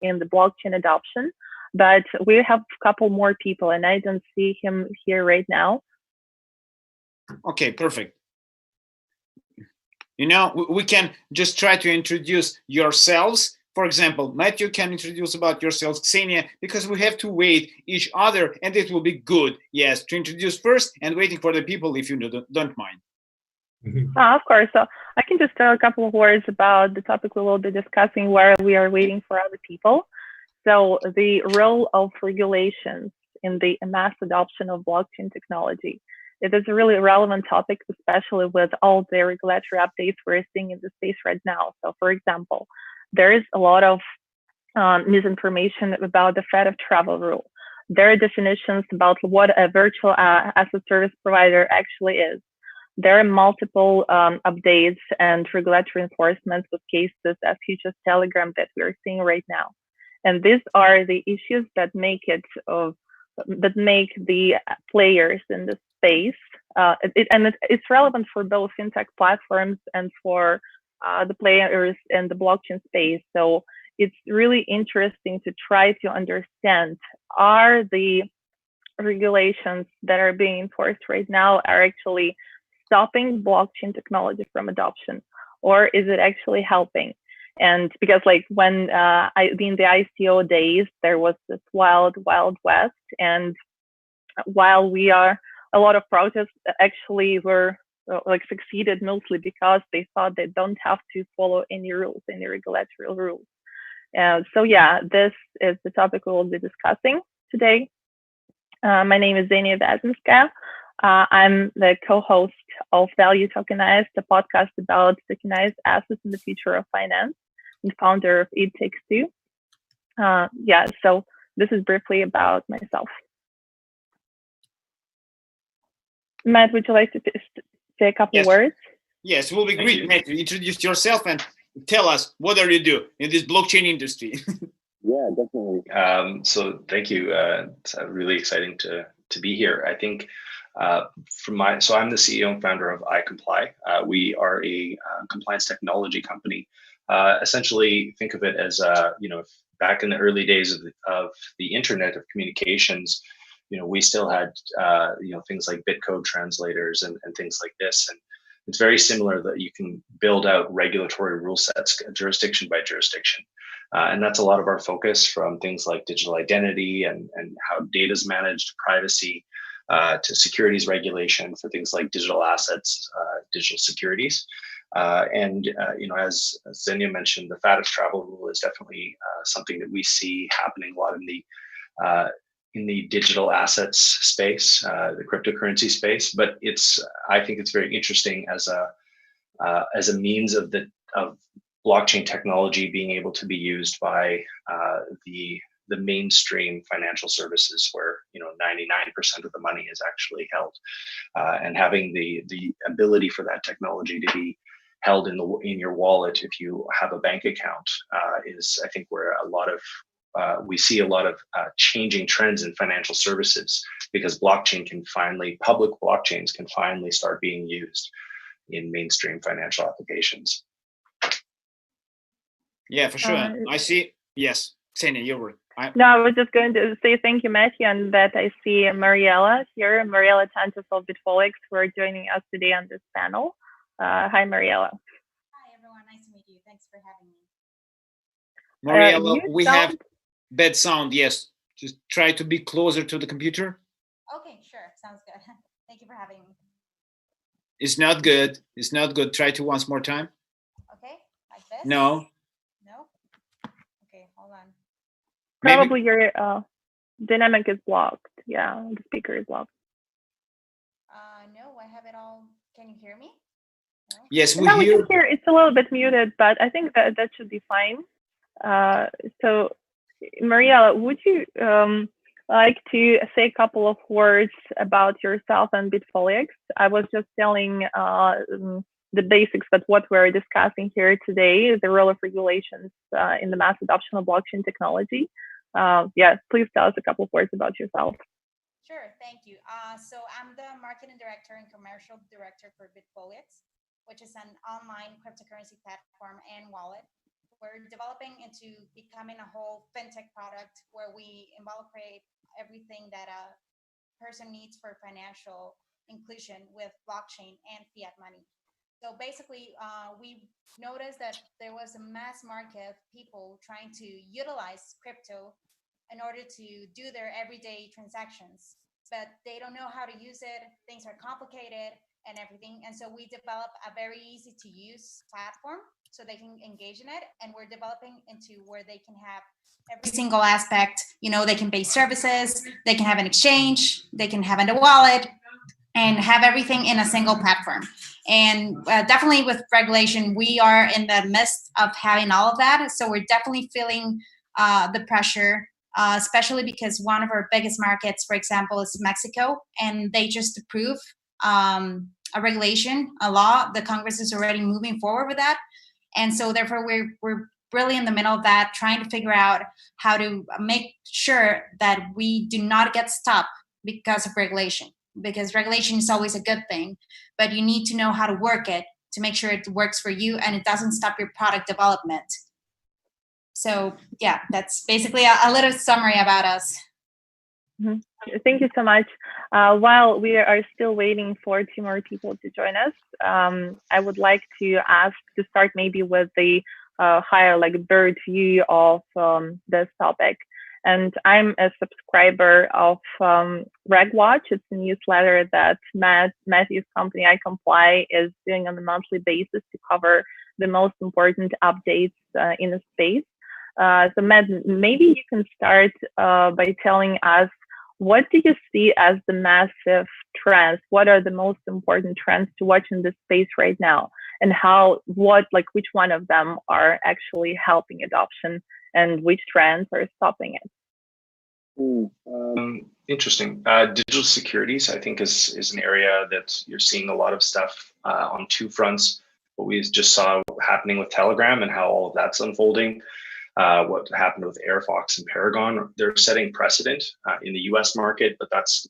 in the blockchain adoption. But we have a couple more people, and I don't see him here right now. Okay, perfect. We can just try to introduce yourselves. For example, Matthew can introduce about yourself, Ksenia, because we have to wait each other, and it will be good, yes, to introduce first and waiting for the people if you don't mind. Of course. So I can just tell a couple of words about the topic we will be discussing while we are waiting for other people. So the role of regulations in the mass adoption of blockchain technology. It is a really relevant topic, especially with all the regulatory updates we're seeing in the space right now. So for example, there is a lot of misinformation about the federated travel rule. There are definitions about what a virtual asset service provider actually is. There are multiple updates and regulatory enforcements with cases as huge as Telegram that we are seeing right now. And these are the issues that make the players in the space, it's relevant for both fintech platforms and for the players in the blockchain space. So it's really interesting to try to understand, are the regulations that are being enforced right now are actually stopping blockchain technology from adoption, or is it actually helping? And because like when in the ICO days, there was this wild west, and while a lot of protests actually were succeeded mostly because they thought they don't have to follow any rules, any regulatory rules. So yeah, this is the topic we will be discussing today. My name is Zenia Vazinska. I'm the co-host of Value Tokenized, a podcast about tokenized assets in the future of finance, and founder of It Takes Two. So this is briefly about myself. Matt, would you like to say a couple words? Yes, it will be great, Matt. Introduce yourself and tell us what do you do in this blockchain industry. Yeah, definitely. So thank you. It's really exciting to be here. I think so I'm the CEO and founder of iComply. We are a compliance technology company. Essentially, think of it as back in the early days of the internet of communications, we still had things like bitcode translators and things like this, and it's very similar that you can build out regulatory rule sets jurisdiction by jurisdiction. And that's a lot of our focus, from things like digital identity and how data is managed, privacy, to securities regulation for things like digital assets, digital securities. As Zenia mentioned, the faddish travel rule is definitely something that we see happening a lot in the digital assets space, the cryptocurrency space. But I think it's very interesting as a means of blockchain technology being able to be used by the mainstream financial services, where 99% of the money is actually held, and having the ability for that technology to be held in your wallet if you have a bank account is, I think, where we see a lot of changing trends in financial services, because public blockchains can finally start being used in mainstream financial applications. Yeah, for sure. I see. Yes, Ksenia, your word. No, I was just going to say thank you, Matthew, and that I see Mariella here, Mariella Tantos of Bitfolix, who are joining us today on this panel. Hi, Mariella. Hi, everyone. Nice to meet you. Thanks for having me. Mariella, we have bad sound. Yes, just try to be closer to the computer. Okay, sure. Sounds good. Thank you for having me. It's not good. It's not good. Try to once more time. Okay, like this? No. No? Okay, hold on. Probably your dynamic is blocked. Yeah, the speaker is blocked. No, I have it all. Can you hear me? No? Yes, we can hear. It's a little bit muted, but I think that should be fine. So, Mariella, would you like to say a couple of words about yourself and Bitfolix? I was just telling the basics, but what we're discussing here today is the role of regulations in the mass adoption of blockchain technology. Please tell us a couple of words about yourself. Sure, thank you. So I'm the marketing director and commercial director for Bitfolix, which is an online cryptocurrency platform and wallet we're developing into becoming a whole fintech product where we incorporate everything that a person needs for financial inclusion with blockchain and fiat money. So basically, we noticed that there was a mass market of people trying to utilize crypto in order to do their everyday transactions, but they don't know how to use it. Things are complicated and everything. And so we develop a very easy to use platform so they can engage in it. And we're developing into where they can have every single aspect. You know, they can pay services, they can have an exchange, they can have a wallet, and have everything in a single platform. And definitely with regulation, we are in the midst of having all of that. So we're definitely feeling the pressure, especially because one of our biggest markets, for example, is Mexico, and they just approved a regulation, a law. The Congress is already moving forward with that. And so therefore we're really in the middle of that, trying to figure out how to make sure that we do not get stopped because of regulation. Because regulation is always a good thing, but you need to know how to work it to make sure it works for you and it doesn't stop your product development. So yeah, that's basically a little summary about us. Mm-hmm. Thank you so much. While we are still waiting for 2 more people to join us, I would like to ask to start maybe with the higher like bird view of this topic. And I'm a subscriber of RegWatch. It's a newsletter that Matthew's company, I Comply, is doing on a monthly basis to cover the most important updates in the space. So Matt, maybe you can start by telling us, what do you see as the massive trends? What are the most important trends to watch in this space right now? And which one of them are actually helping adoption and which trends are stopping it? Interesting. Digital securities, I think, is an area that you're seeing a lot of stuff on 2 fronts. What we just saw happening with Telegram and how all of that's unfolding. What happened with AirFox and Paragon, they're setting precedent in the U.S. market, but that's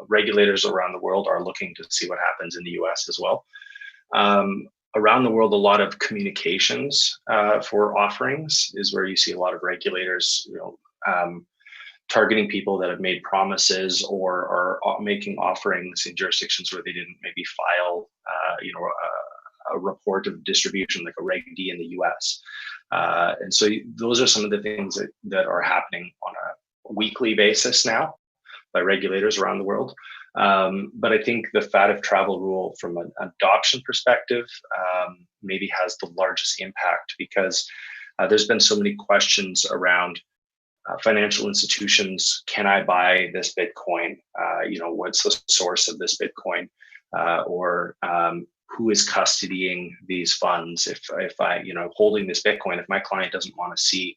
regulators around the world are looking to see what happens in the U.S. as well. Around the world, a lot of communications for offerings is where you see a lot of regulators, targeting people that have made promises or are making offerings in jurisdictions where they didn't maybe file, a report of distribution like a Reg D in the U.S. And so those are some of the things that are happening on a weekly basis now by regulators around the world. But I think the fat of travel rule from an adoption perspective maybe has the largest impact because there's been so many questions around financial institutions. Can I buy this Bitcoin? What's the source of this Bitcoin? Or who is custodying these funds? If I, holding this Bitcoin, if my client doesn't want to see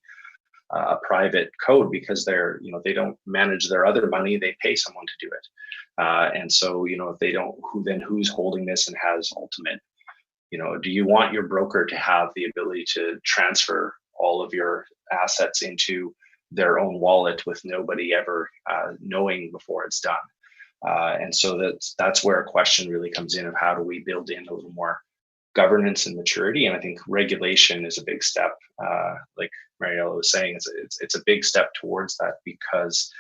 a private code because they don't manage their other money, they pay someone to do it. And so, if they don't, who's holding this and has ultimate, do you want your broker to have the ability to transfer all of your assets into their own wallet with nobody ever knowing before it's done? And so that's where a question really comes in of how do we build in a little more governance and maturity. And I think regulation is a big step. Like Mariela was saying, it's a big step towards that because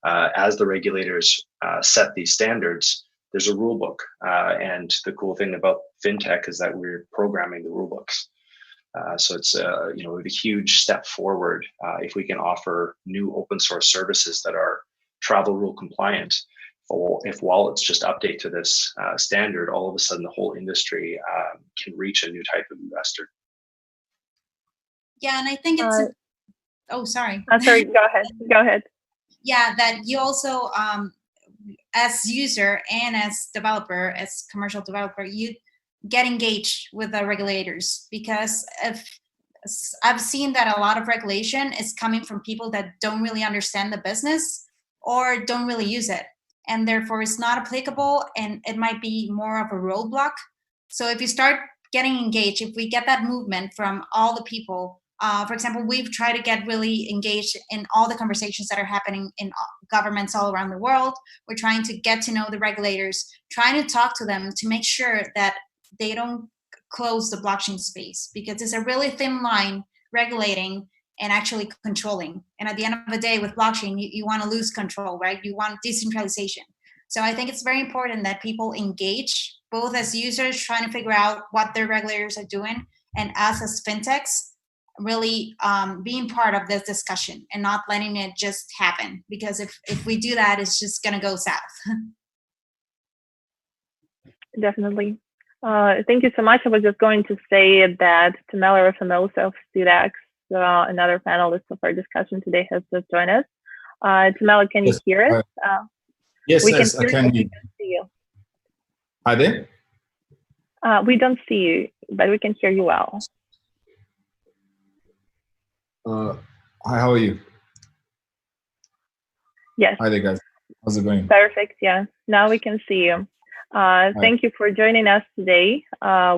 as the regulators set these standards, there's a rule book. And the cool thing about fintech is that we're programming the rule books. So it's a huge step forward if we can offer new open source services that are travel rule compliant. If wallets just update to this standard, all of a sudden the whole industry can reach a new type of investor. Yeah, and I think it's. Oh, sorry. Sorry, go ahead. Go ahead. Yeah, that you also, as user and as developer, as commercial developer, you get engaged with the regulators because I've seen that a lot of regulation is coming from people that don't really understand the business or don't really use it. And therefore it's not applicable and it might be more of a roadblock. So if you start getting engaged, if we get that movement from all the people, for example, we've tried to get really engaged in all the conversations that are happening in governments all around the world. We're trying to get to know the regulators, trying to talk to them to make sure that they don't close the blockchain space, because it's a really thin line regulating and actually controlling. And at the end of the day, with blockchain, you want to lose control, right? You want decentralization. So I think it's very important that people engage, both as users trying to figure out what their regulators are doing, and us as fintechs really being part of this discussion and not letting it just happen. Because if we do that, it's just going to go south. Definitely. Thank you so much. I was just going to say that Tamela Rafanosa of CDEX, another panelist of our discussion today, has just joined us. Tamela, can you hear us? Yes, we yes, can I can. We can see you. Are they? We don't see you, but we can hear you well. Hi, how are you? Yes. Hi there, guys. How's it going? Perfect. Yeah. Now we can see you. Thank you for joining us today.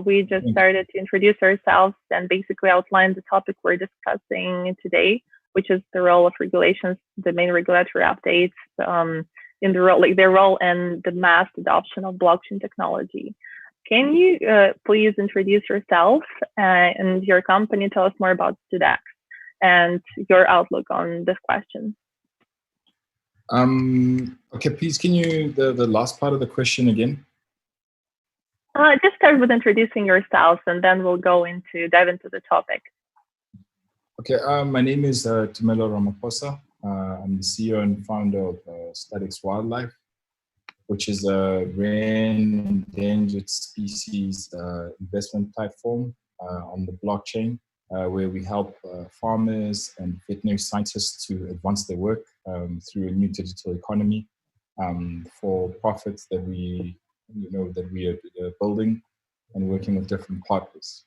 We just started to introduce ourselves and basically outline the topic we're discussing today, which is the role of regulations, the main regulatory updates, in the role, like their role and the mass adoption of blockchain technology. Can you please introduce yourself and your company? Tell us more about CDEX and your outlook on this question. Okay, please, can you, the last part of the question again? Just start with introducing yourself, and then we'll dive into the topic. Okay, my name is Tumelo Ramaphosa. I'm the CEO and founder of Statics Wildlife, which is a rare and endangered species investment platform on the blockchain, where we help farmers and veterinary scientists to advance their work through a new digital economy for profits that we are building and working with different partners.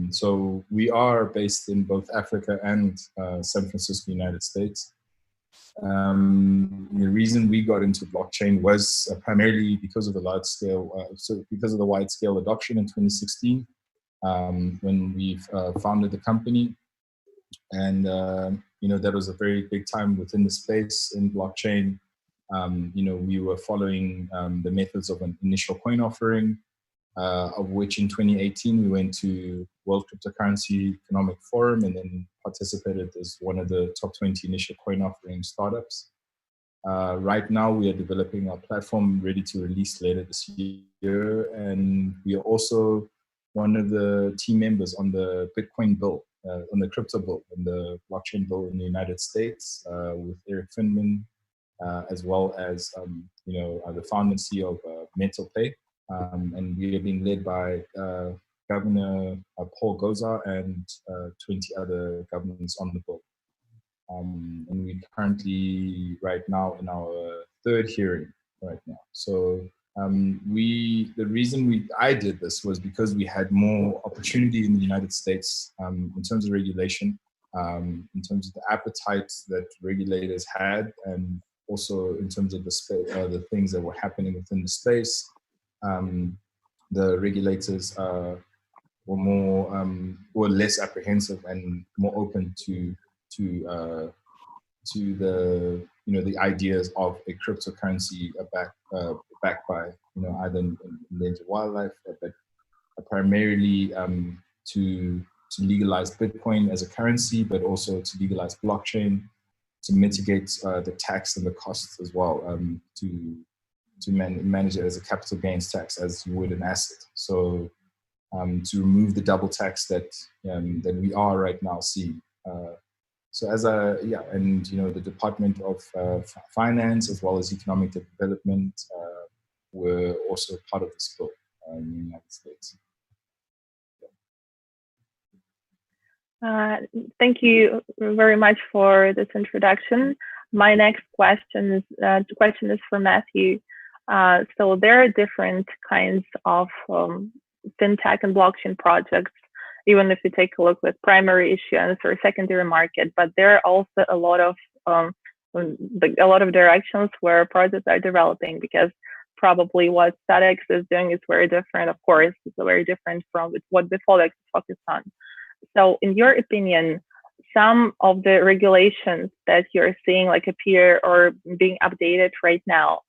So we are based in both Africa and San Francisco, United States. The reason we got into blockchain was primarily because of the because of the wide scale adoption in 2016, when we founded the company. And, that was a very big time within the space in blockchain. We were following the methods of an initial coin offering, of which in 2018 we went to World Cryptocurrency Economic Forum and then participated as one of the top 20 initial coin offering startups. Right now we are developing our platform ready to release later this year, and we are also one of the team members on the Bitcoin bill, on the crypto bill, and the blockchain bill in the United States, with Eric Finman, as well as the founder and CEO of MentalPay. And we are being led by Governor Paul Gosar and 20 other governors on the bill. And we're currently right now in our third hearing right now. So the reason I did this was because we had more opportunity in the United States in terms of regulation, in terms of the appetite that regulators had, and also in terms of the things that were happening within the space. The regulators were less apprehensive and more open to the ideas of a cryptocurrency backed by either endangered wildlife, but primarily to legalize Bitcoin as a currency, but also to legalize blockchain, to mitigate the tax and the costs as well, to manage it as a capital gains tax as you would an asset. So to remove the double tax that we are right now seeing. So the Department of Finance as well as Economic Development were also part of this bill in the United States. Thank you very much for this introduction. My next question is for Matthew. So there are different kinds of fintech and blockchain projects, even if you take a look with primary issuance or secondary market, but there are also a lot of directions where projects are developing, because probably what CDEX is doing is very different. Of course, it's very different from what Bitfoldex is focused on. So in your opinion, some of the regulations that you're seeing like appear or being updated right now,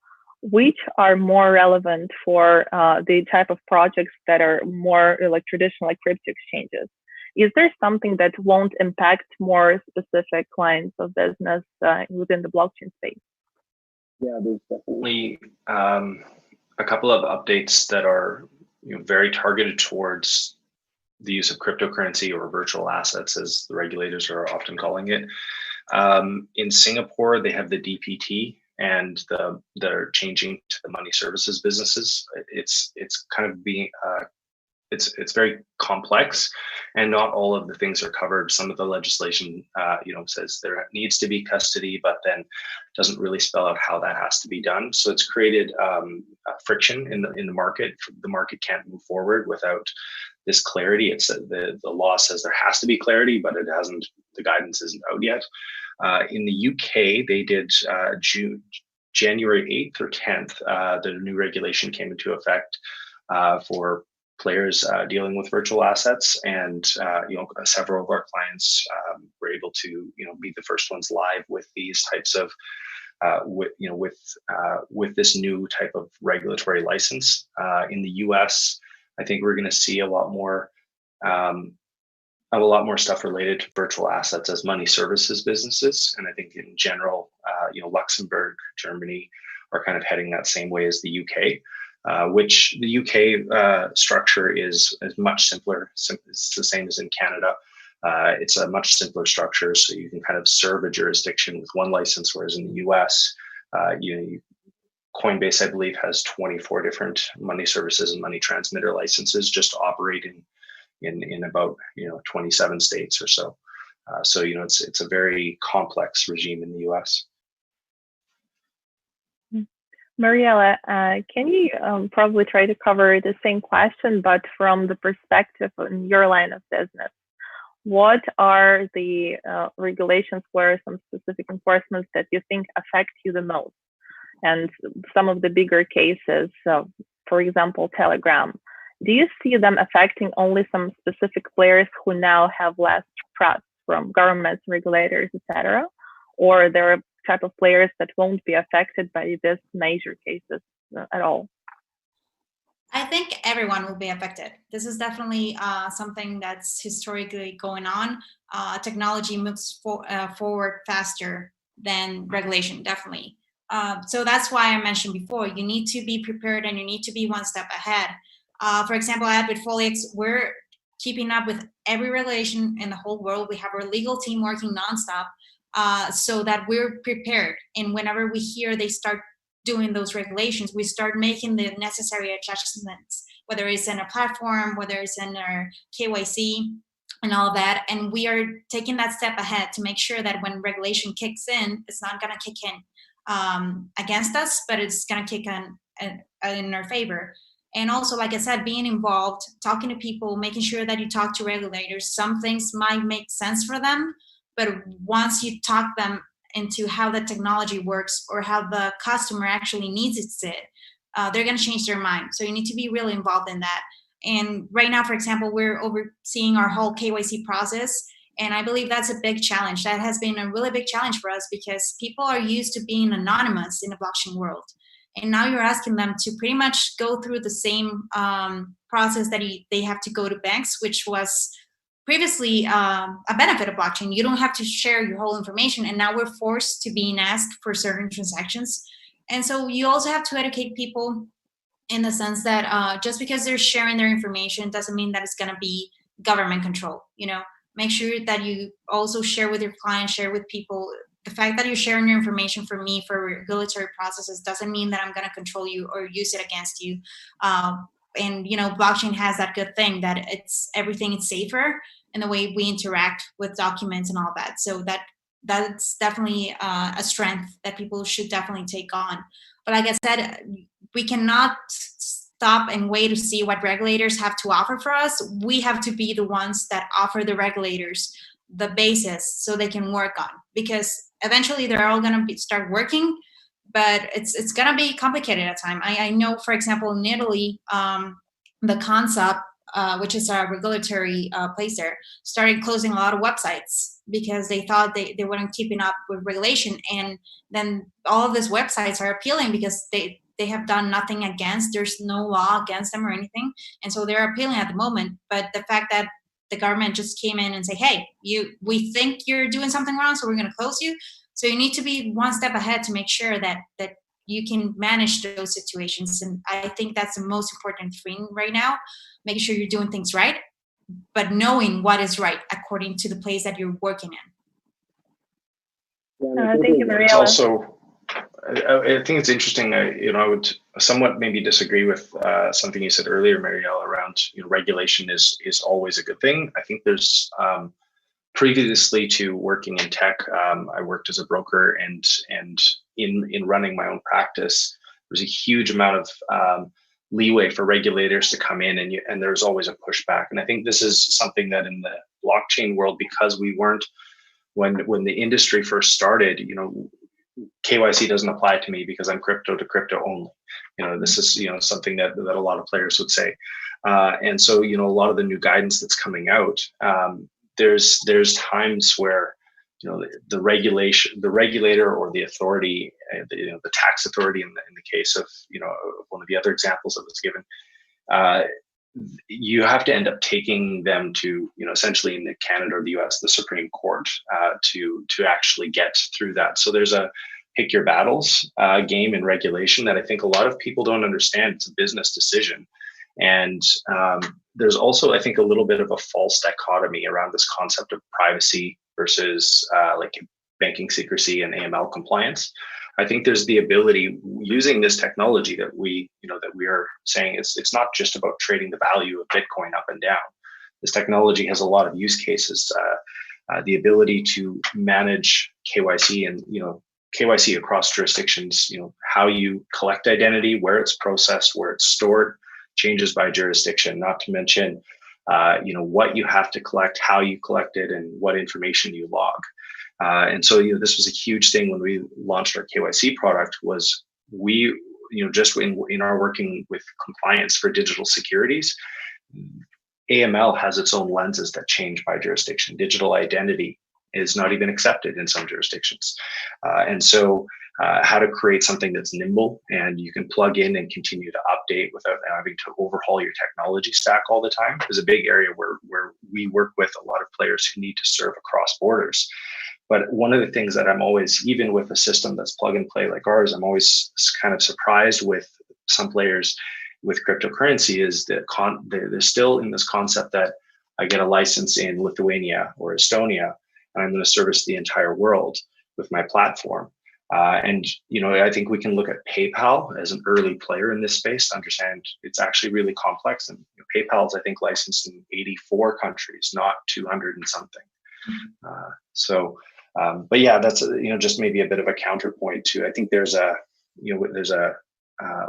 which are more relevant for the type of projects that are more like traditional, like crypto exchanges? Is there something that won't impact more specific lines of business within the blockchain space? Yeah, there's definitely a couple of updates that are very targeted towards the use of cryptocurrency or virtual assets, as the regulators are often calling it. In Singapore, they have the DPT, and they're changing to the money services businesses. It's kind of being it's very complex, and not all of the things are covered. Some of the legislation, says there needs to be custody, but then doesn't really spell out how that has to be done. So it's created friction in the market. The market can't move forward without this clarity. It's the law says there has to be clarity, but it hasn't. The guidance isn't out yet. In the UK, they did January 8th or 10th. The new regulation came into effect for players dealing with virtual assets, and several of our clients were able to be the first ones live with these types of with this new type of regulatory license. In the US, I think we're going to see a lot more stuff related to virtual assets as money services businesses, and I think in general, Luxembourg, Germany are kind of heading that same way as the UK. Which the UK structure is much simpler. It's the same as in Canada. It's a much simpler structure, so you can kind of serve a jurisdiction with one license, whereas in the US, Coinbase, I believe, has 24 different money services and money transmitter licenses just to operate in about 27 states or so. So it's a very complex regime in the US. Mariela, can you probably try to cover the same question, but from the perspective in your line of business? What are the regulations or some specific enforcements that you think affect you the most? And some of the bigger cases, for example, Telegram, do you see them affecting only some specific players who now have less trust from governments, regulators, etc., or there are type of players that won't be affected by these major cases at all? I think everyone will be affected. This is definitely something that's historically going on. Technology moves forward faster than regulation, definitely. So that's why I mentioned before, you need to be prepared and you need to be one step ahead. For example, at Bitfolix, we're keeping up with every regulation in the whole world. We have our legal team working nonstop so that we're prepared. And whenever we hear they start doing those regulations, we start making the necessary adjustments, whether it's in a platform, whether it's in our KYC and all of that. And we are taking that step ahead to make sure that when regulation kicks in, it's not going to kick in against us, but it's going to kick in our favor. And also, like I said, being involved, talking to people, making sure that you talk to regulators. Some things might make sense for them, but once you talk them into how the technology works or how the customer actually needs it, they're going to change their mind. So you need to be really involved in that. And right now, for example, we're overseeing our whole KYC process. And I believe that's a big challenge. That has been a really big challenge for us because people are used to being anonymous in the blockchain world. And now you're asking them to pretty much go through the same process that they have to go to banks, which was previously a benefit of blockchain. You don't have to share your whole information, and now we're forced to being asked for certain transactions. And so you also have to educate people in the sense that just because they're sharing their information doesn't mean that it's going to be government control. Make sure that you also share with your clients, share with people. The fact that you're sharing your information for me for regulatory processes doesn't mean that I'm going to control you or use it against you. And blockchain has that good thing that everything is safer in the way we interact with documents and all that. So that's definitely a strength that people should definitely take on. But like I said, we cannot stop and wait to see what regulators have to offer for us. We have to be the ones that offer the regulators the basis so they can work on, because eventually they're all going to start working. But it's going to be complicated at times. I know, for example, in Italy, the comintop, which is a regulatory place there, started closing a lot of websites because they thought they weren't keeping up with regulation. And then all of these websites are appealing because they have done nothing against. There's no law against them or anything, and so they're appealing at the moment. But the fact that the government just came in and say, hey, we think you're doing something wrong, so we're going to close you. So you need to be one step ahead to make sure that you can manage those situations. And I think that's the most important thing right now, making sure you're doing things right, but knowing what is right according to the place that you're working in. Thank you, Mariela. It's also, I think it's interesting. I would somewhat maybe disagree with something you said earlier, Mariela, around regulation is always a good thing. I think there's previously to working in tech, I worked as a broker, and in running my own practice, there's a huge amount of leeway for regulators to come in, and there's always a pushback. And I think this is something that in the blockchain world, because we weren't when the industry first started, KYC doesn't apply to me because I'm crypto to crypto only. This is something that a lot of players would say, and so a lot of the new guidance that's coming out, there's times where the regulator or the authority, the tax authority in the case of one of the other examples that was given, you have to end up taking them to essentially in Canada or the US, the Supreme Court, to actually get through that. So there's a pick your battles game in regulation that I think a lot of people don't understand. It's a business decision. And there's also, I think, a little bit of a false dichotomy around this concept of privacy versus like banking secrecy and AML compliance. I think there's the ability using this technology that we are saying it's not just about trading the value of Bitcoin up and down. This technology has a lot of use cases. The ability to manage KYC and KYC across jurisdictions. How you collect identity, where it's processed, where it's stored, changes by jurisdiction. Not to mention, what you have to collect, how you collect it, and what information you log. And so, this was a huge thing when we launched our KYC product. Was we, just in our working with compliance for digital securities, AML has its own lenses that change by jurisdiction. Digital identity is not even accepted in some jurisdictions, and so how to create something that's nimble and you can plug in and continue to update without having to overhaul your technology stack all the time is a big area where we work with a lot of players who need to serve across borders. But one of the things that I'm always, even with a system that's plug and play like ours, I'm always kind of surprised with some players with cryptocurrency is that they're still in this concept that I get a license in Lithuania or Estonia, and I'm going to service the entire world with my platform. And I think we can look at PayPal as an early player in this space to understand it's actually really complex. And PayPal is, I think, licensed in 84 countries, not 200 and something. But yeah, that's just maybe a bit of a counterpoint to. I think there's a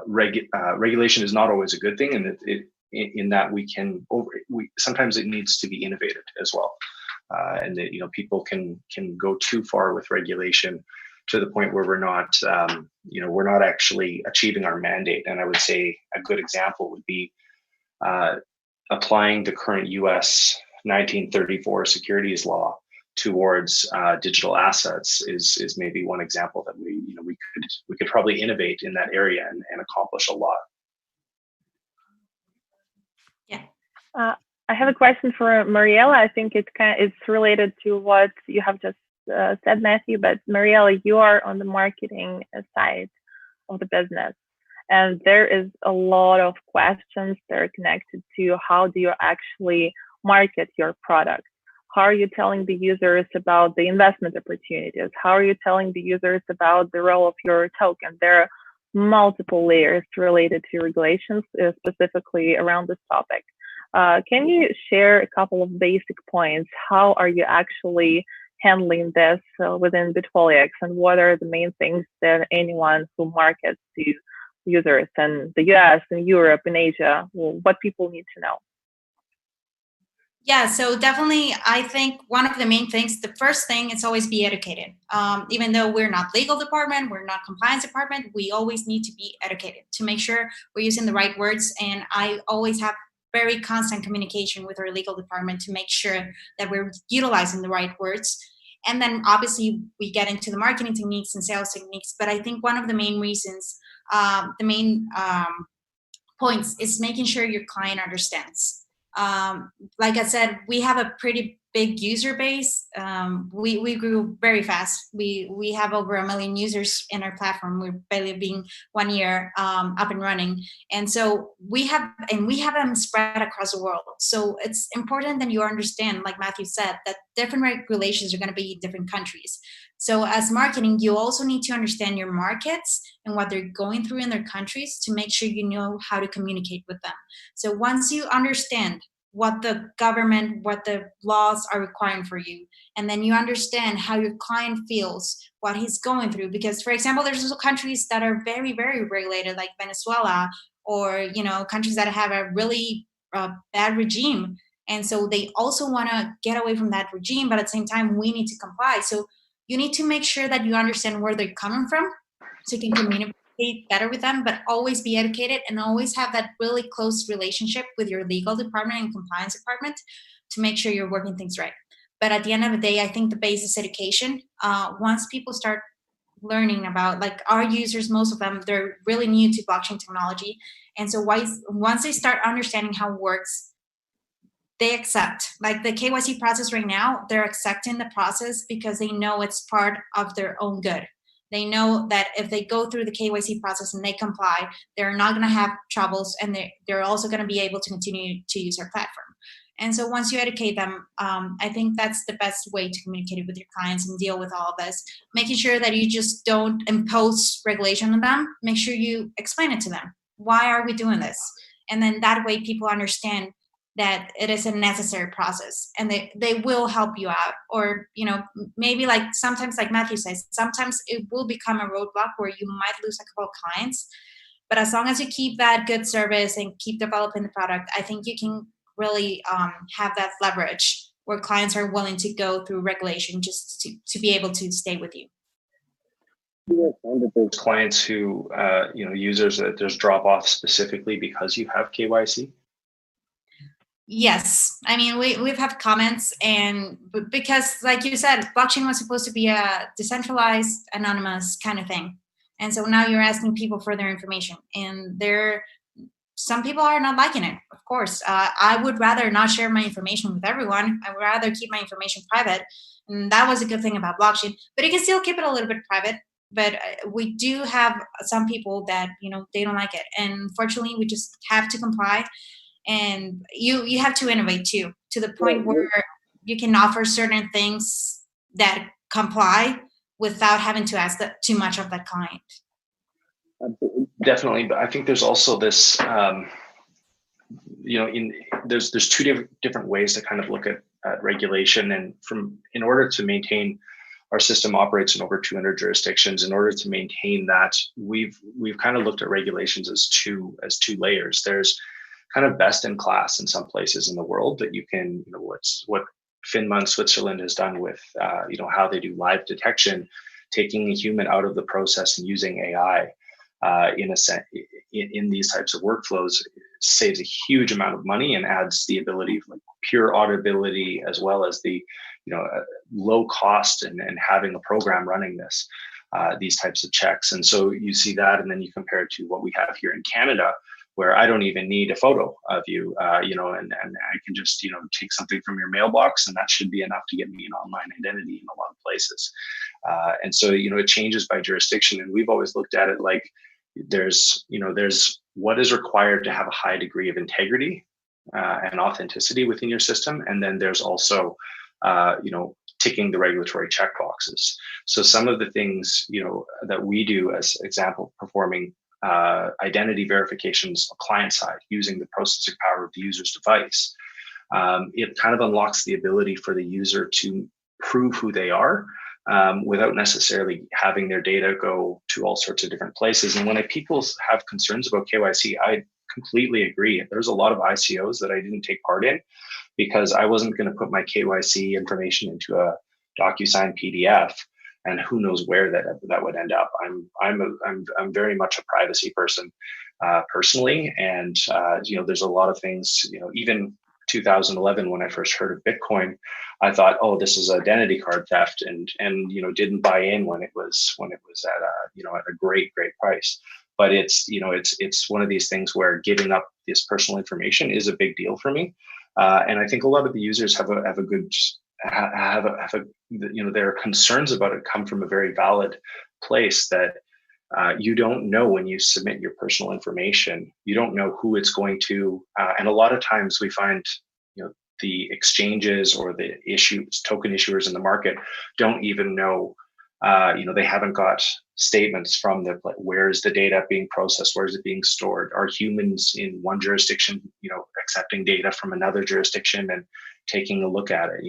regulation is not always a good thing, and in that we sometimes it needs to be innovated as well, and that people can go too far with regulation to the point where we're not actually achieving our mandate. And I would say a good example would be applying the current U.S. 1934 securities law towards digital assets is maybe one example that we could probably innovate in that area and accomplish a lot. Yeah. I have a question for Mariela. I think it's related to what you have just said, Matthew. But Mariela, you are on the marketing side of the business, and there is a lot of questions that are connected to how do you actually market your product. How are you telling the users about the investment opportunities? How are you telling the users about the role of your token? There are multiple layers related to regulations, specifically around this topic. Can you share a couple of basic points? How are you actually handling this within Bitfolix, and what are the main things that anyone who markets to users in the US, in Europe, in Asia, what people need to know? Yeah, so definitely, I think one of the main things, the first thing is always be educated. Even though we're not legal department, we're not compliance department, we always need to be educated to make sure we're using the right words. And I always have very constant communication with our legal department to make sure that we're utilizing the right words. And then obviously we get into the marketing techniques and sales techniques. But I think one of the main reasons the main points is making sure your client understands. Like I said, we have a pretty big user base. We grew very fast. We have over 1 million users in our platform. We're barely being 1 year up and running, and so we have them spread across the world. So it's important that you understand, like Matthew said, that different regulations are going to be in different countries. So as marketing, you also need to understand your markets and what they're going through in their countries to make sure you know how to communicate with them. So once you understand what the government, what the laws are requiring for you, and then you understand how your client feels, what he's going through. Because, for example, there's also countries that are very, very regulated, like Venezuela, or countries that have a really bad regime, and so they also want to get away from that regime, but at the same time, we need to comply. So you need to make sure that you understand where they're coming from, so you can communicate better with them, but always be educated and always have that really close relationship with your legal department and compliance department to make sure you're working things right. But at the end of the day, I think the base is education. Once people start learning about, like our users, most of them, they're really new to blockchain technology. And so once they start understanding how it works, they accept. Like the KYC process right now, they're accepting the process because they know it's part of their own good. They know that if they go through the KYC process and they comply, they're not going to have troubles, and they're also going to be able to continue to use our platform. And so once you educate them, I think that's the best way to communicate with your clients and deal with all of this. Making sure that you just don't impose regulation on them. Make sure you explain it to them. Why are we doing this? And then that way people understand that it is a necessary process, and they will help you out. Or maybe like sometimes, like Matthew says, sometimes it will become a roadblock where you might lose a couple of clients, but as long as you keep that good service and keep developing the product, I think you can really have that leverage where clients are willing to go through regulation just to be able to stay with you. You find that there's clients who users that there's drop off specifically because you have KYC? Yes, I mean we've had comments, and because like you said, blockchain was supposed to be a decentralized, anonymous kind of thing, and so now you're asking people for their information, and some people are not liking it. Of course, I would rather not share my information with everyone. I would rather keep my information private, and that was a good thing about blockchain. But you can still keep it a little bit private. But we do have some people that they don't like it, and unfortunately, we just have to comply. And you have to innovate too, to the point where you can offer certain things that comply without having to ask too much of that client. Definitely, but I think there's also this, there's two different ways to kind of look at regulation, and in order to maintain. Our system operates in over 200 jurisdictions. In order to maintain that, we've kind of looked at regulations as two layers. There's kind of best in class in some places in the world that you can, what FINMA in Switzerland has done with, how they do live detection, taking a human out of the process and using AI in these types of workflows saves a huge amount of money and adds the ability of pure auditability as well as the low cost and having a program running these types of checks. And so you see that, and then you compare it to what we have here in Canada, where I don't even need a photo of you, and I can just, take something from your mailbox, and that should be enough to get me an online identity in a lot of places. And so, it changes by jurisdiction, and we've always looked at it like there's what is required to have a high degree of integrity and authenticity within your system, and then there's also, ticking the regulatory check boxes. So some of the things, that we do, as example, performing identity verifications client side using the processing power of the user's device. It kind of unlocks the ability for the user to prove who they are without necessarily having their data go to all sorts of different places. And when people have concerns about KYC, I completely agree. There's a lot of ICOs that I didn't take part in because I wasn't going to put my KYC information into a DocuSign PDF. And who knows where that would end up. I'm very much a privacy person personally, and there's a lot of things. Even 2011 when I first heard of Bitcoin, I thought, oh, this is identity card theft, and didn't buy in when it was at a great price. but it's one of these things where giving up this personal information is a big deal for me. And I think a lot of the users have their concerns about it come from a very valid place, that you don't know when you submit your personal information, you don't know who it's going to, and a lot of times we find, the exchanges or the token issuers in the market don't even know, they haven't got statements from where is the data being processed, where is it being stored, are humans in one jurisdiction, accepting data from another jurisdiction and taking a look at it.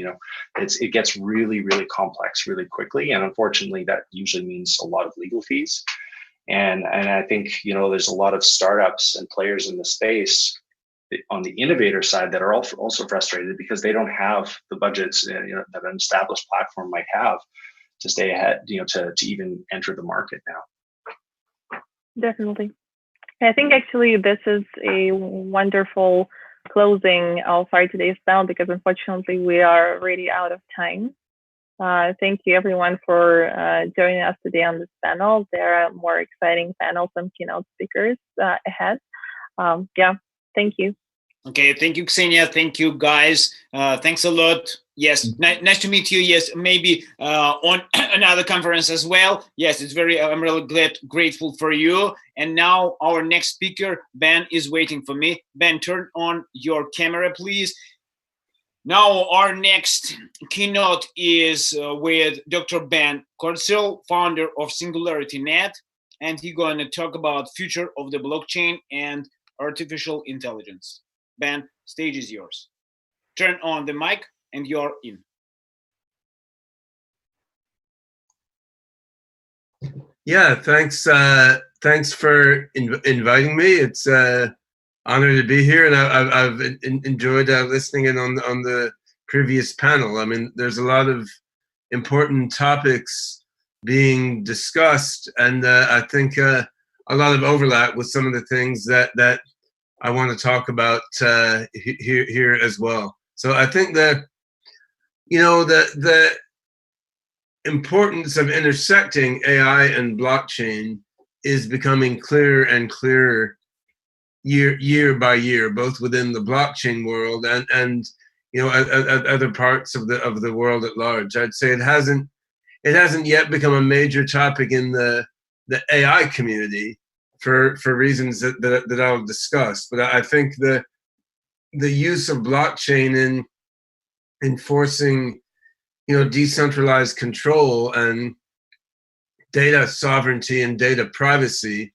It gets really, really complex really quickly, and unfortunately that usually means a lot of legal fees. And I think, there's a lot of startups and players in the space on the innovator side that are also frustrated because they don't have the budgets that an established platform might have to stay ahead, to even enter the market now. Definitely. I think actually this is a wonderful closing of our today's panel, because unfortunately we are already out of time. Thank you everyone for joining us today on this panel. There are more exciting panels and keynote speakers ahead. Thank you. Okay, thank you, Ksenia. Thank you, guys. Thanks a lot. Yes, nice to meet you. Yes, maybe on another conference as well. Yes, I'm really grateful for you. And now our next speaker, Ben, is waiting for me. Ben, turn on your camera, please. Now our next keynote is with Dr. Ben Kortzel, founder of SingularityNet, and he's going to talk about future of the blockchain and artificial intelligence. Ben, stage is yours. Turn on the mic and you're in. Yeah, thanks. Thanks for inviting me. It's an honor to be here, and I've enjoyed listening in on the previous panel. I mean, there's a lot of important topics being discussed, and I think a lot of overlap with some of the things that I want to talk about here as well. So I think that the importance of intersecting AI and blockchain is becoming clearer and clearer year by year, both within the blockchain world and other parts of the world at large. I'd say it hasn't yet become a major topic in the AI community for reasons that I'll discuss. But I think the use of blockchain in enforcing decentralized control and data sovereignty and data privacy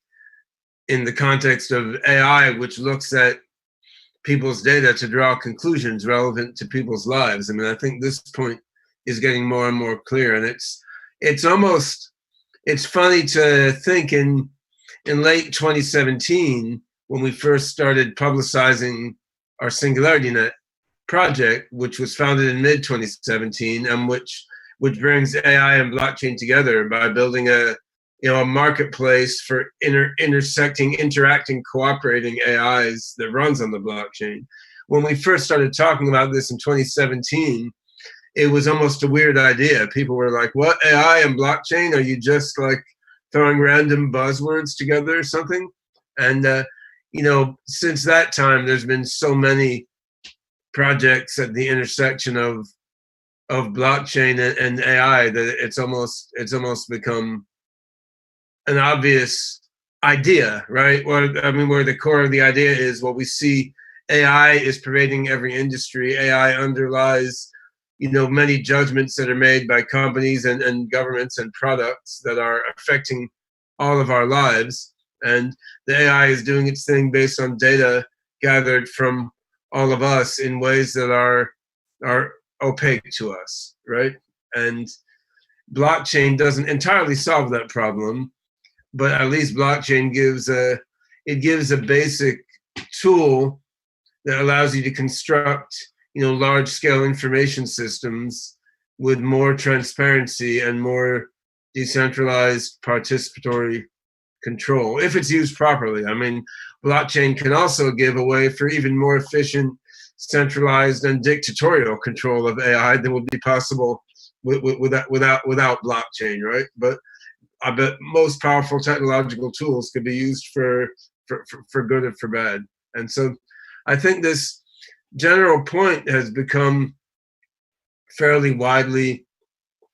in the context of AI, which looks at people's data to draw conclusions relevant to people's lives. I mean, I think this point is getting more and more clear, and it's funny to think in late 2017, when we first started publicizing our SingularityNet project, which was founded in mid-2017, and which brings AI and blockchain together by building a marketplace for interacting, cooperating AIs that runs on the blockchain. When we first started talking about this in 2017, it was almost a weird idea. People were like, what, AI and blockchain? Are you just like throwing random buzzwords together or something? And, since that time, there's been so many projects at the intersection of blockchain and AI that it's almost become an obvious idea, right? Where the core of the idea is, we see AI is pervading every industry. AI underlies many judgments that are made by companies and governments and products that are affecting all of our lives. And the AI is doing its thing based on data gathered from all of us in ways that are opaque to us, right? And blockchain doesn't entirely solve that problem, but at least blockchain gives a basic tool that allows you to construct large-scale information systems with more transparency and more decentralized participatory control, if it's used properly. I mean, blockchain can also give a way for even more efficient, centralized, and dictatorial control of AI than would be possible without blockchain, right? But I bet most powerful technological tools could be used for good or for bad. And so I think this general point has become fairly widely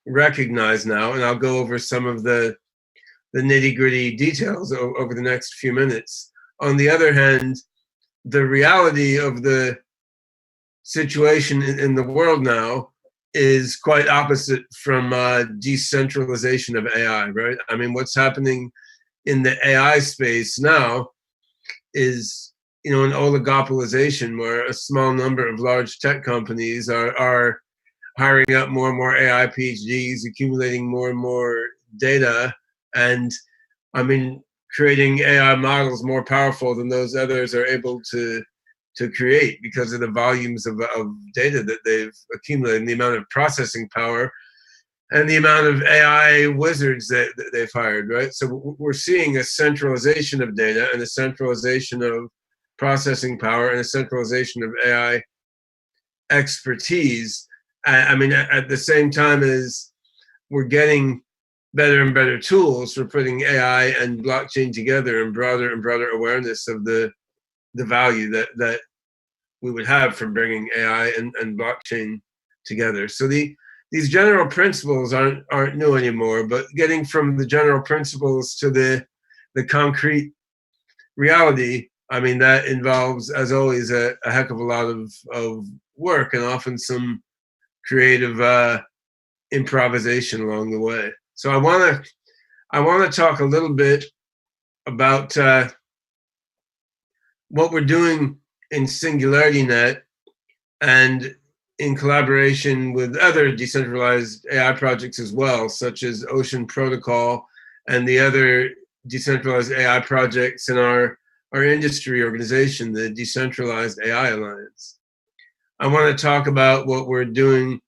recognized now, and I'll go over some of the nitty-gritty details over the next few minutes. On the other hand, the reality of the situation in the world now is quite opposite from decentralization of AI, right? I mean, what's happening in the AI space now is, an oligopolization where a small number of large tech companies are hiring up more and more AI PhDs, accumulating more and more data, and creating AI models more powerful than those others are able to create because of the volumes of data that they've accumulated, and the amount of processing power and the amount of AI wizards that they've hired, right? So we're seeing a centralization of data and a centralization of processing power and a centralization of AI expertise. At the same time as we're getting better and better tools for putting AI and blockchain together and broader awareness of the value that we would have from bringing AI and blockchain together. So these general principles aren't new anymore, but getting from the general principles to the concrete reality, that involves, as always, a heck of a lot of work and often some creative improvisation along the way. So I want to talk a little bit about what we're doing in SingularityNet and in collaboration with other decentralized AI projects as well, such as Ocean Protocol and the other decentralized AI projects in our industry organization, the Decentralized AI Alliance. I want to talk about what we're doing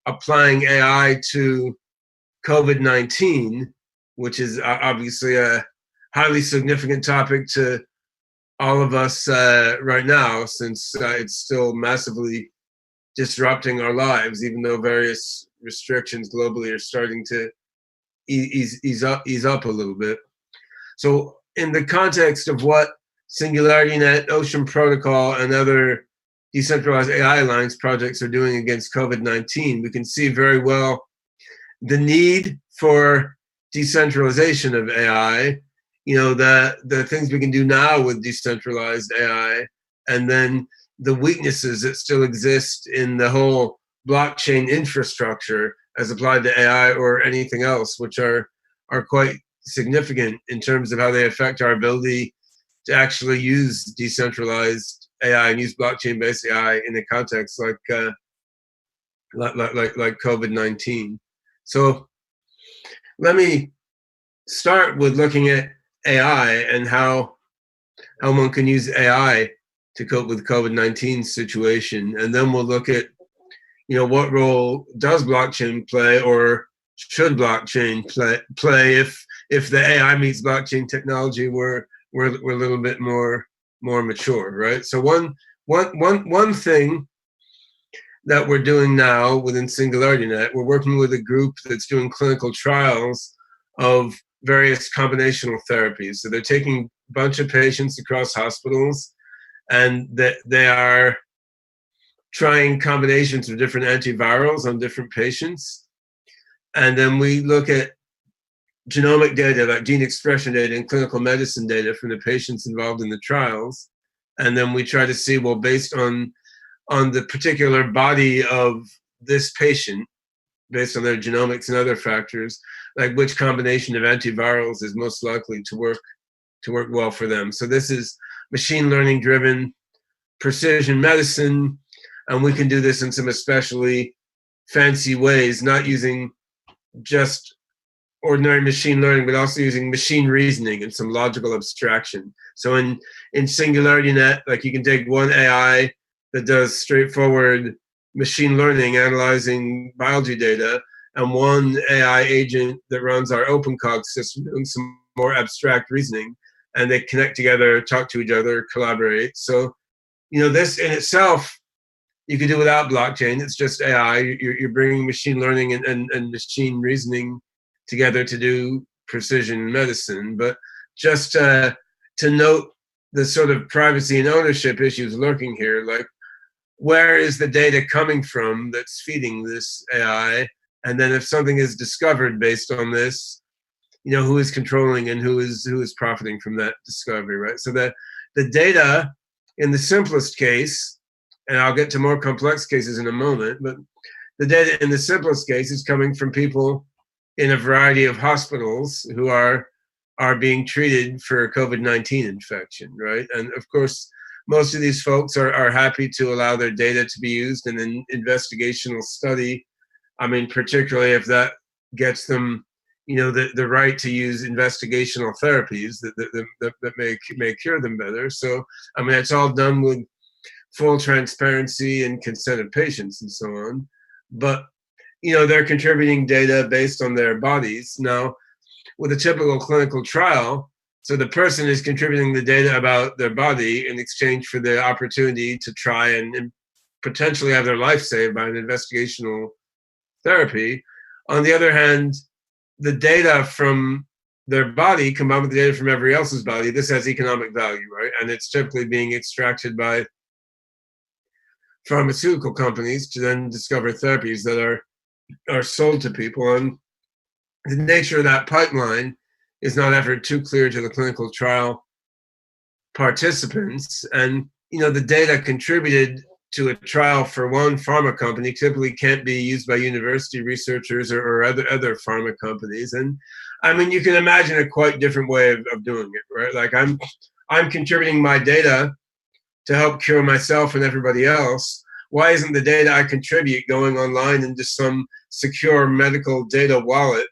applying AI to COVID-19, which is obviously a highly significant topic to all of us right now, since it's still massively disrupting our lives, even though various restrictions globally are starting to ease up a little bit. So in the context of what SingularityNet, Ocean Protocol, and other decentralized AI Alliance projects are doing against COVID-19, we can see very well the need for decentralization of AI, the things we can do now with decentralized AI, and then the weaknesses that still exist in the whole blockchain infrastructure as applied to AI or anything else, which are quite significant in terms of how they affect our ability to actually use decentralized AI and use blockchain-based AI in a context like COVID-19. So let me start with looking at AI and how one can use AI to cope with COVID-19 situation, and then we'll look at what role does blockchain play, or should blockchain play if the AI meets blockchain technology we're a little bit more mature, right? So one thing that we're doing now within SingularityNet, we're working with a group that's doing clinical trials of various combinational therapies. So they're taking a bunch of patients across hospitals, and they are trying combinations of different antivirals on different patients. And then we look at genomic data, like gene expression data and clinical medicine data from the patients involved in the trials. And then we try to see, well, based on the particular body of this patient, based on their genomics and other factors, like which combination of antivirals is most likely to work well for them. So this is machine learning driven precision medicine, and we can do this in some especially fancy ways, not using just ordinary machine learning, but also using machine reasoning and some logical abstraction. So in SingularityNet, like you can take one AI that does straightforward machine learning, analyzing biology data, and one AI agent that runs our OpenCog system doing some more abstract reasoning, and they connect together, talk to each other, collaborate. So, this in itself, you could do without blockchain. It's just AI. You're bringing machine learning and machine reasoning together to do precision medicine, but just to note the sort of privacy and ownership issues lurking here, like where is the data coming from that's feeding this AI? And then if something is discovered based on this, who is controlling and who is profiting from that discovery, right? So that the data in the simplest case, and I'll get to more complex cases in a moment, but the data in the simplest case is coming from people in a variety of hospitals who are being treated for COVID-19 infection, right? And of course, most of these folks are happy to allow their data to be used in an investigational study. I mean, particularly if that gets them, the right to use investigational therapies that may cure them better. So, I mean, it's all done with full transparency and consent of patients and so on. But, they're contributing data based on their bodies. Now, with a typical clinical trial, so the person is contributing the data about their body in exchange for the opportunity to try and potentially have their life saved by an investigational therapy. On the other hand, the data from their body combined with the data from everybody else's body, this has economic value, right? And it's typically being extracted by pharmaceutical companies to then discover therapies that are sold to people. And the nature of that pipeline is not ever too clear to the clinical trial participants. And, the data contributed to a trial for one pharma company typically can't be used by university researchers or other pharma companies. And I mean, you can imagine a quite different way of doing it, right? Like I'm contributing my data to help cure myself and everybody else. Why isn't the data I contribute going online into some secure medical data wallet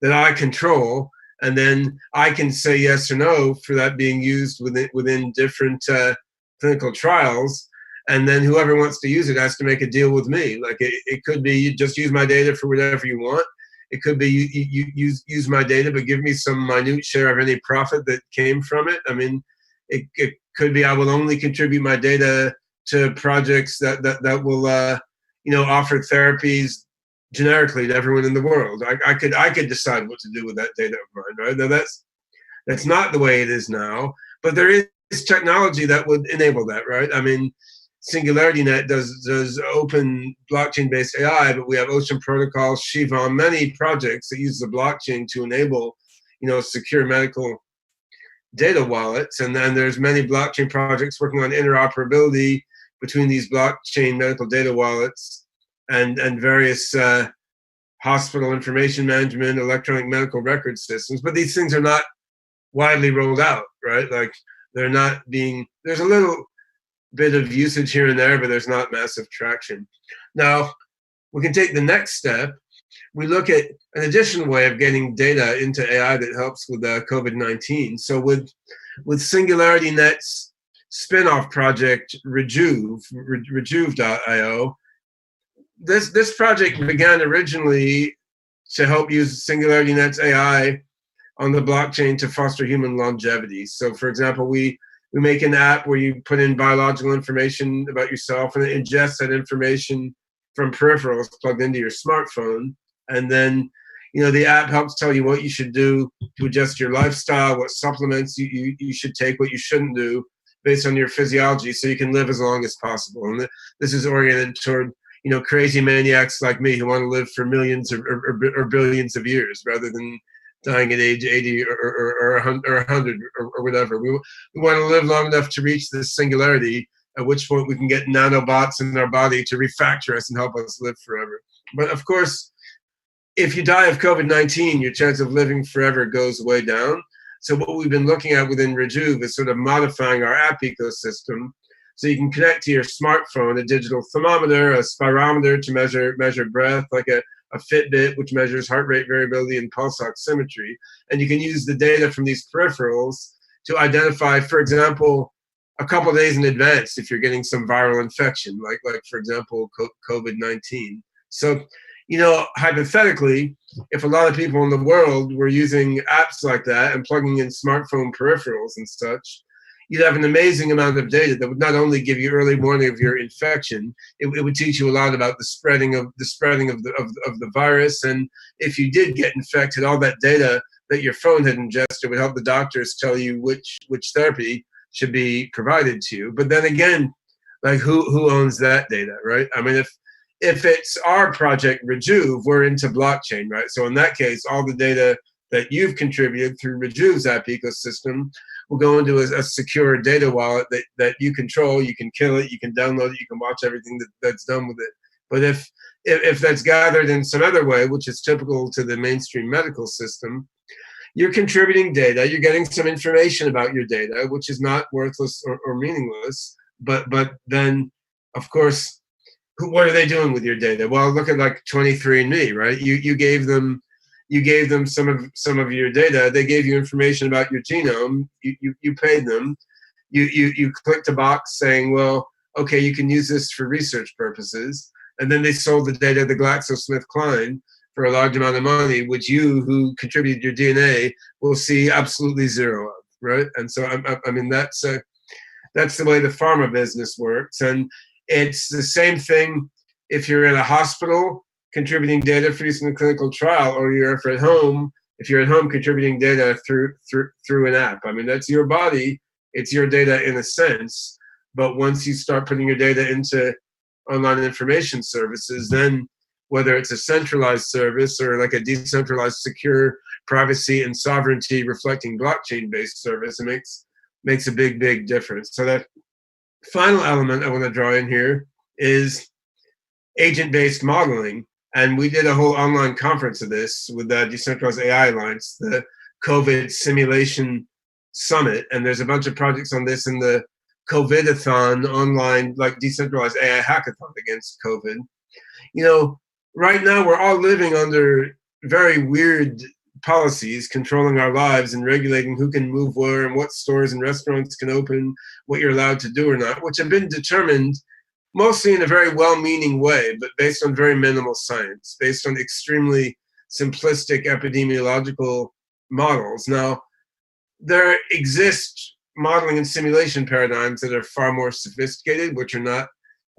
that I control, and then I can say yes or no for that being used within different clinical trials, and then whoever wants to use it has to make a deal with me. Like it could be you just use my data for whatever you want. It could be you use my data, but give me some minute share of any profit that came from it. I mean, it could be I will only contribute my data to projects that will offer therapies generically to everyone in the world. I could decide what to do with that data of mine, right? Now that's not the way it is now, but there is technology that would enable that, right? I mean, SingularityNet does open blockchain-based AI, but we have Ocean Protocol, Shiva, many projects that use the blockchain to enable, secure medical data wallets. And then there's many blockchain projects working on interoperability between these blockchain medical data wallets and various hospital information management, electronic medical record systems. But these things are not widely rolled out, right? Like they're not being, there's a little bit of usage here and there, but there's not massive traction. Now, we can take the next step. We look at an additional way of getting data into AI that helps with COVID-19. So with SingularityNet's spin-off project, Rejuve.io, this project began originally to help use SingularityNet's AI on the blockchain to foster human longevity. So for example, we make an app where you put in biological information about yourself and it ingests that information from peripherals plugged into your smartphone. And then, the app helps tell you what you should do to adjust your lifestyle, what supplements you should take, what you shouldn't do based on your physiology so you can live as long as possible. And this is oriented toward, crazy maniacs like me who want to live for millions or billions of years rather than dying at age 80 or 100 or whatever. We want to live long enough to reach this singularity, at which point we can get nanobots in our body to refactor us and help us live forever. But of course, if you die of COVID-19, your chance of living forever goes way down. So what we've been looking at within Rejuve is sort of modifying our app ecosystem so you can connect to your smartphone a digital thermometer, a spirometer to measure breath, like a Fitbit, which measures heart rate variability and pulse oximetry. And you can use the data from these peripherals to identify, for example, a couple of days in advance if you're getting some viral infection, like for example, COVID-19. So, hypothetically, if a lot of people in the world were using apps like that and plugging in smartphone peripherals and such, you'd have an amazing amount of data that would not only give you early warning of your infection, it would teach you a lot about the spreading of the virus. And if you did get infected, all that data that your phone had ingested would help the doctors tell you which therapy should be provided to you. But then again, like who owns that data, right? I mean, if it's our project Rejuve, we're into blockchain, right? So in that case, all the data that you've contributed through Rejuve's app ecosystem will go into a secure data wallet that you control. You can kill it, you can download it, you can watch everything that's done with it. But if that's gathered in some other way, which is typical to the mainstream medical system, you're contributing data, you're getting some information about your data, which is not worthless or meaningless. But then, of course, what are they doing with your data? Well, look at like 23andMe, right? You gave them some of your data. They gave you information about your genome. You paid them. You clicked a box saying, well, okay, you can use this for research purposes. And then they sold the data to GlaxoSmithKline for a large amount of money, which you, who contributed your DNA, will see absolutely zero of, right? And so, I mean, that's the way the pharma business works. And it's the same thing if you're in a hospital contributing data for use in a clinical trial, or if you're at home contributing data through an app. I mean, that's your body, it's your data in a sense. But once you start putting your data into online information services, then whether it's a centralized service or like a decentralized, secure, privacy and sovereignty reflecting blockchain-based service, it makes a big difference. So that final element I want to draw in here is agent-based modeling. And we did a whole online conference of this with the Decentralized AI Alliance, the COVID Simulation Summit. And there's a bunch of projects on this in the COVID-a-thon online, like decentralized AI hackathon against COVID. You know, right now we're all living under very weird policies controlling our lives and regulating who can move where and what stores and restaurants can open, what you're allowed to do or not, which have been determined mostly in a very well-meaning way, but based on very minimal science, based on extremely simplistic epidemiological models. Now, there exist modeling and simulation paradigms that are far more sophisticated, which are not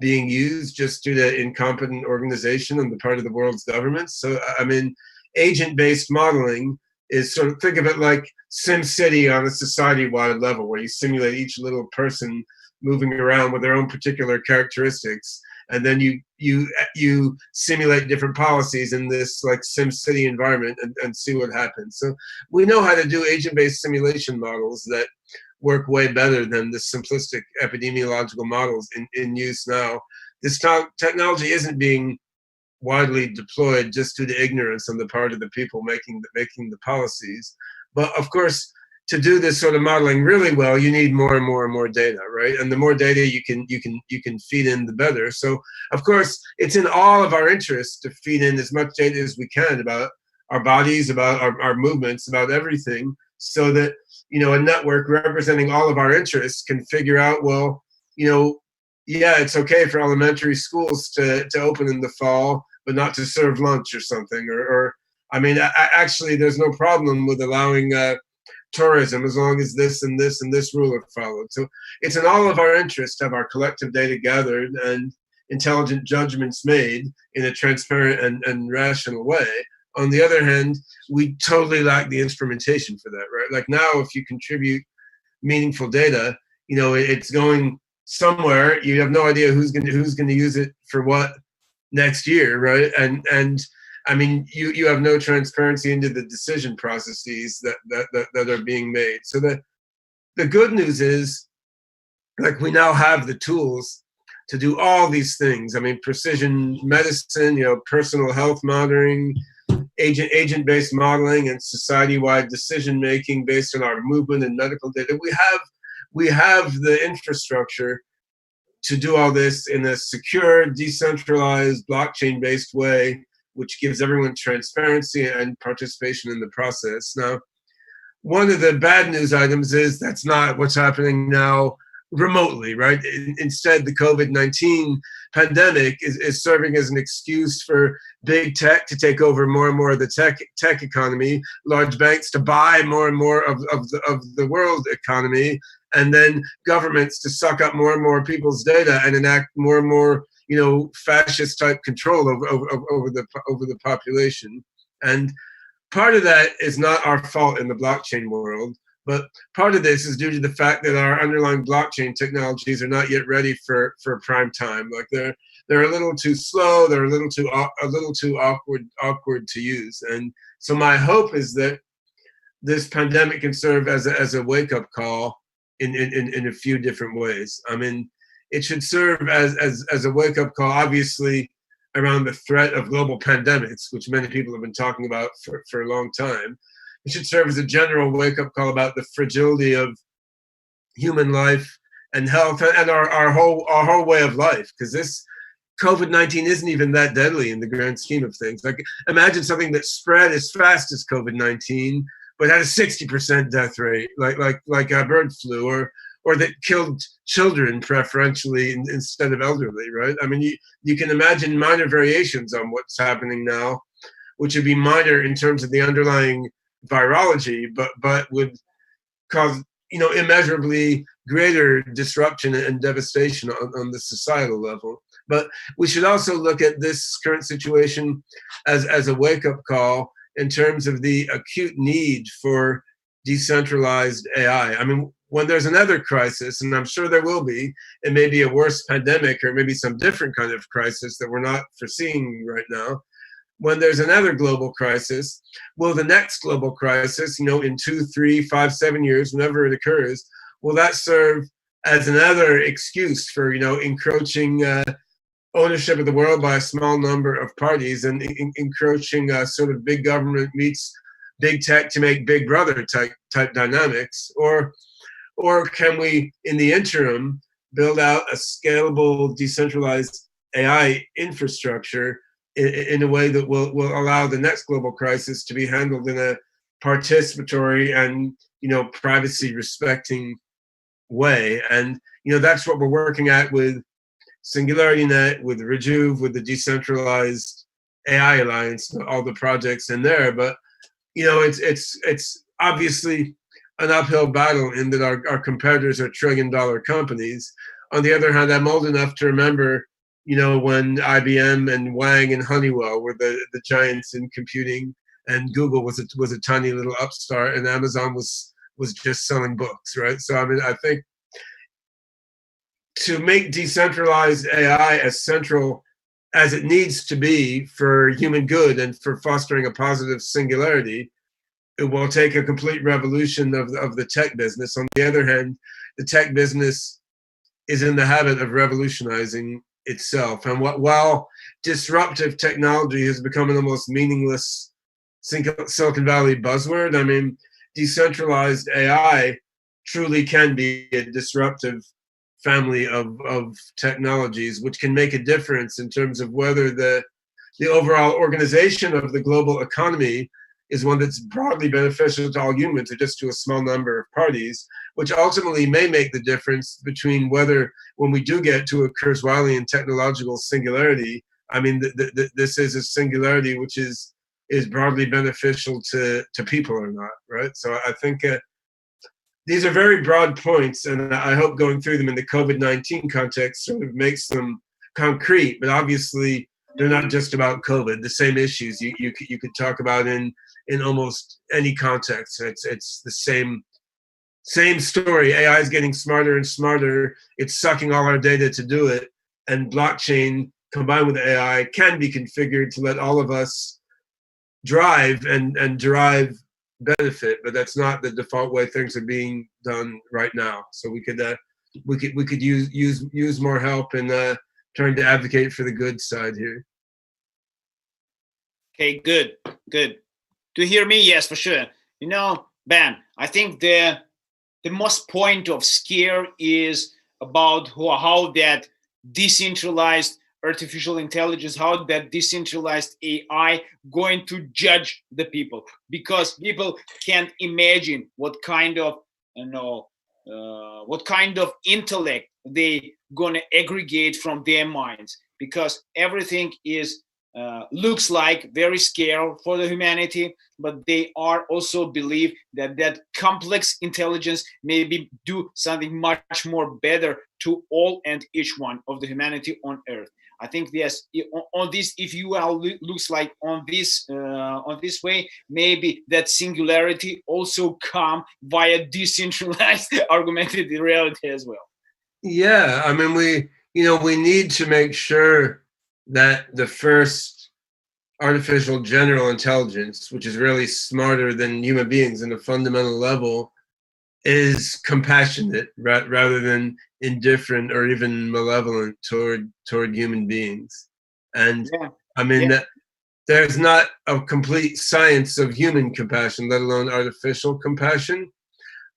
being used just due to incompetent organization on the part of the world's governments. So, I mean, agent-based modeling is sort of, think of it like SimCity on a society-wide level, where you simulate each little person moving around with their own particular characteristics, and then you simulate different policies in this like SimCity environment and see what happens. So we know how to do agent-based simulation models that work way better than the simplistic epidemiological models in use now. This technology isn't being widely deployed just due to ignorance on the part of the people making the policies. But of course, to do this sort of modeling really well, you need more and more data, right? And the more data you can feed in, the better. So of course, it's in all of our interests to feed in as much data as we can about our bodies, about our movements, about everything, so that, you know, a network representing all of our interests can figure out, well, you know, yeah, it's okay for elementary schools to open in the fall, but not to serve lunch or something. Or I mean, actually, there's no problem with allowing tourism as long as this and this and this rule are followed. So it's in all of our interest to have our collective data gathered and intelligent judgments made in a transparent and rational way. On the other hand, we totally lack the instrumentation for that, right? Like now, if you contribute meaningful data, you know, it's going somewhere. You have no idea who's going to use it for what next year, right? And I mean, you have no transparency into the decision processes that are being made. So the good news is, like, we now have the tools to do all these things. I mean, precision medicine, you know, personal health monitoring, agent-based modeling, and society-wide decision-making based on our movement and medical data. We have the infrastructure to do all this in a secure, decentralized, blockchain-based way, which gives everyone transparency and participation in the process. Now, one of the bad news items is that's not what's happening now remotely, right? Instead, the COVID-19 pandemic is serving as an excuse for big tech to take over more and more of the tech economy, large banks to buy more and more of the world economy, and then governments to suck up more and more people's data and enact more and more, you know, fascist type control over the population. And part of that is not our fault in the blockchain world, but part of this is due to the fact that our underlying blockchain technologies are not yet ready for prime time. Like they're a little too slow, they're a little too awkward to use. And so my hope is that this pandemic can serve as a wake-up call in a few different ways. I mean, it should serve as a wake-up call, obviously, around the threat of global pandemics, which many people have been talking about for a long time. It should serve as a general wake-up call about the fragility of human life and health and our whole way of life, because this COVID-19 isn't even that deadly in the grand scheme of things. Like, imagine something that spread as fast as COVID-19, but had a 60% death rate, like a bird flu, or that killed children preferentially instead of elderly, right? I mean, you can imagine minor variations on what's happening now, which would be minor in terms of the underlying virology, but would cause, immeasurably greater disruption and devastation on the societal level. But we should also look at this current situation as a wake-up call in terms of the acute need for decentralized AI. I mean, when there's another crisis, and I'm sure there will be, it may be a worse pandemic or maybe some different kind of crisis that we're not foreseeing right now. When there's another global crisis, will the next global crisis, in 2, 3, 5, 7 years, whenever it occurs, will that serve as another excuse for, encroaching ownership of the world by a small number of parties and encroaching sort of big government meets big tech to make big brother type dynamics? Or can we, in the interim, build out a scalable, decentralized AI infrastructure in a way that will allow the next global crisis to be handled in a participatory and, privacy respecting way? And, that's what we're working at with SingularityNet, with Rejuve, with the Decentralized AI Alliance, all the projects in there. But, it's obviously an uphill battle in that our competitors are trillion-dollar companies. On the other hand, I'm old enough to remember, when IBM and Wang and Honeywell were the giants in computing, and Google was a tiny little upstart, and Amazon was just selling books, right? So I mean, I think to make decentralized AI as central as it needs to be for human good and for fostering a positive singularity, it will take a complete revolution of the tech business. On the other hand, the tech business is in the habit of revolutionizing itself. And while disruptive technology has become an almost meaningless Silicon Valley buzzword, I mean, decentralized AI truly can be a disruptive family of technologies, which can make a difference in terms of whether the overall organization of the global economy is one that's broadly beneficial to all humans or just to a small number of parties, which ultimately may make the difference between whether, when we do get to a Kurzweilian technological singularity, I mean, this is a singularity which is broadly beneficial to people or not, right? So I think these are very broad points, and I hope going through them in the COVID-19 context sort of makes them concrete, but obviously they're not just about COVID. The same issues you could talk about in almost any context. It's the same story. AI is getting smarter and smarter. It's sucking all our data to do it. And blockchain combined with AI can be configured to let all of us drive and derive benefit, but that's not the default way things are being done right now. So we could use more help in trying to advocate for the good side here. Okay, good. Do you hear me? Yes, for sure. Ben, I think the most point of scare is about how that decentralized artificial intelligence, how that decentralized AI going to judge the people, because people can't imagine what kind of intellect they gonna aggregate from their minds, because everything is looks like very scary for the humanity, but they are also believe that complex intelligence maybe do something much more better to all and each one of the humanity on Earth. I think yes, on this, if you are looks like on this way, maybe that singularity also come via decentralized augmented reality as well. Yeah, I mean, we need to make sure that the first artificial general intelligence, which is really smarter than human beings in a fundamental level, is compassionate rather than indifferent or even malevolent toward human beings. And Yeah. I mean, Yeah. there's not a complete science of human compassion, let alone artificial compassion.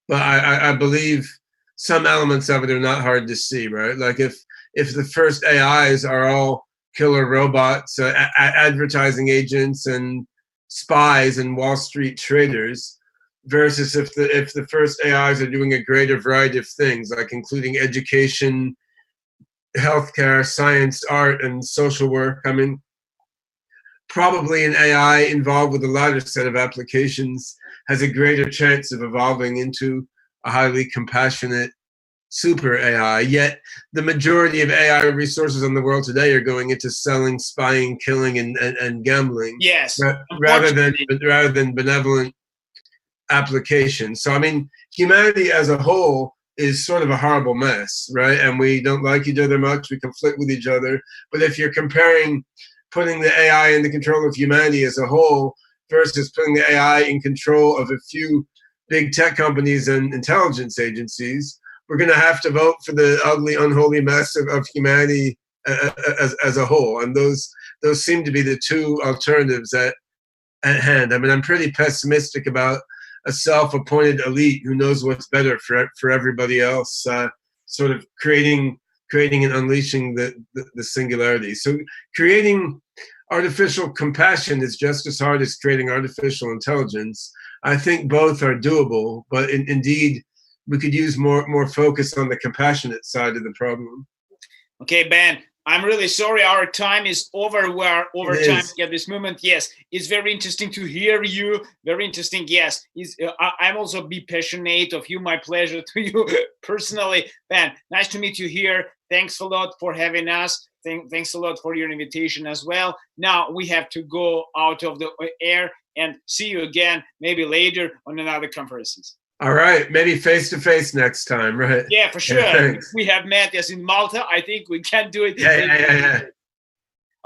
But I believe some elements of it are not hard to see, right? Like if the first AIs are all killer robots, advertising agents and spies and Wall Street traders, versus if the first AIs are doing a greater variety of things, like including education, healthcare, science, art, and social work. I mean, probably an AI involved with a larger set of applications has a greater chance of evolving into a highly compassionate super AI. Yet the majority of AI resources in the world today are going into selling, spying, killing, and gambling. Yes. Rather than benevolent applications. So I mean, humanity as a whole is sort of a horrible mess, right? And we don't like each other much. We conflict with each other. But if you're comparing putting the AI in the control of humanity as a whole versus putting the AI in control of a few big tech companies and intelligence agencies, we're going to have to vote for the ugly, unholy mess of humanity as a whole. And those seem to be the two alternatives at hand. I mean, I'm pretty pessimistic about a self-appointed elite who knows what's better for everybody else, sort of creating and unleashing the singularity. So creating artificial compassion is just as hard as creating artificial intelligence. I think both are doable, but indeed we could use more focus on the compassionate side of the problem. Okay, Ben, I'm really sorry our time is over. We are over time at this moment. Yes, it's very interesting to hear you. Very interesting. Yes, I'm also be passionate of you. My pleasure to you personally. Ben, nice to meet you here. Thanks a lot for having us. Thanks a lot for your invitation as well. Now we have to go out of the air and see you again, maybe later on another conferences. All right, maybe face-to-face next time, right? Yeah, for sure. Yeah, we have met as in Malta. I think we can do it. Yeah.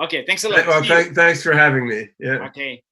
Okay, thanks a lot. Well, thanks for having me. Yeah. Okay.